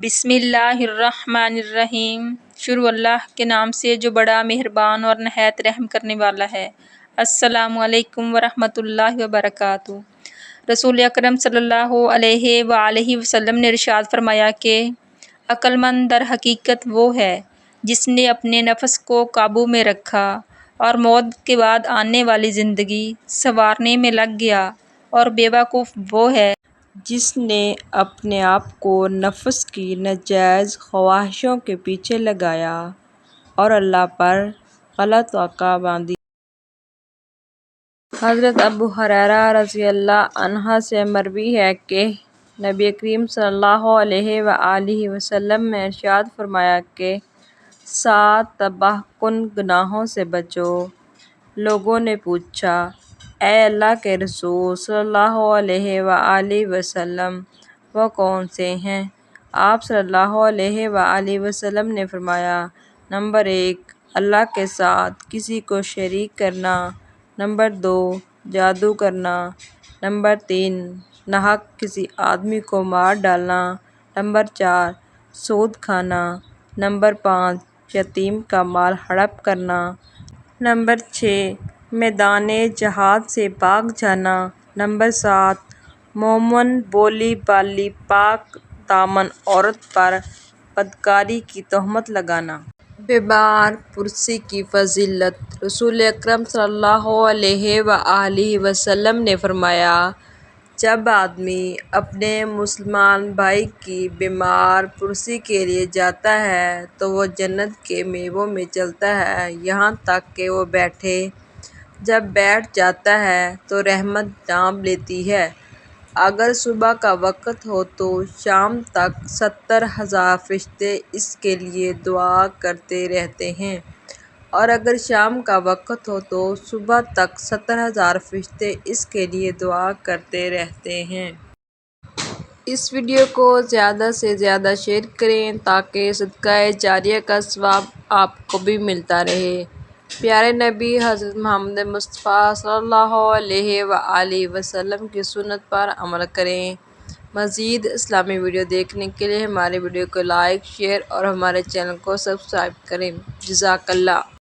بسم اللہ الرحمن الرحیم۔ شروع اللہ کے نام سے جو بڑا مہربان اور نہایت رحم کرنے والا ہے۔ السلام علیکم ورحمۃ اللہ وبرکاتہ۔ رسول اکرم صلی اللہ علیہ وآلہ وسلم نے ارشاد فرمایا کہ عقل مند در حقیقت وہ ہے جس نے اپنے نفس کو قابو میں رکھا اور موت کے بعد آنے والی زندگی سنوارنے میں لگ گیا، اور بے وقوف وہ ہے جس نے اپنے آپ کو نفس کی ناجائز خواہشوں کے پیچھے لگایا اور اللہ پر غلط توقع باندھی۔ حضرت ابو ہریرہ رضی اللہ عنہ سے مروی ہے کہ نبی کریم صلی اللہ علیہ وآلہ وسلم نے ارشاد فرمایا کہ 7 تباہ کن گناہوں سے بچو۔ لوگوں نے پوچھا، اے اللہ کے رسول صلی اللہ علیہ وآلہ وسلم، وہ کون سے ہیں؟ آپ صلی اللہ علیہ وآلہ وسلم نے فرمایا، نمبر 1، اللہ کے ساتھ کسی کو شریک کرنا، نمبر 2، جادو کرنا، نمبر 3، ناحق کسی آدمی کو مار ڈالنا، نمبر 4، سود کھانا، نمبر 5، یتیم کا مال ہڑپ کرنا، نمبر 6، میدان جہاد سے بھاگ جانا، نمبر 7، مومن بولی بالی پاک دامن عورت پر بدکاری کی تہمت لگانا۔ بیمار پرسی کی فضیلت۔ رسول اکرم صلی اللہ علیہ وآلہ وسلم نے فرمایا، جب آدمی اپنے مسلمان بھائی کی بیمار پرسی کے لیے جاتا ہے تو وہ جنت کے میووں میں چلتا ہے یہاں تک کہ وہ بیٹھے۔ جب بیٹھ جاتا ہے تو رحمت ڈانپ لیتی ہے۔ اگر صبح کا وقت ہو تو شام تک 70,000 فرشتے اس کے لیے دعا کرتے رہتے ہیں، اور اگر شام کا وقت ہو تو صبح تک 70,000 فرشتے اس کے لیے دعا کرتے رہتے ہیں۔ اس ویڈیو کو زیادہ سے زیادہ شیئر کریں تاکہ صدقہ جاریہ کا ثواب آپ کو بھی ملتا رہے۔ پیارے نبی حضرت محمد مصطفیٰ صلی اللہ علیہ وآلہ وسلم کی سنت پر عمل کریں۔ مزید اسلامی ویڈیو دیکھنے کے لیے ہمارے ویڈیو کو لائک، شیئر اور ہمارے چینل کو سبسکرائب کریں۔ جزاک اللہ۔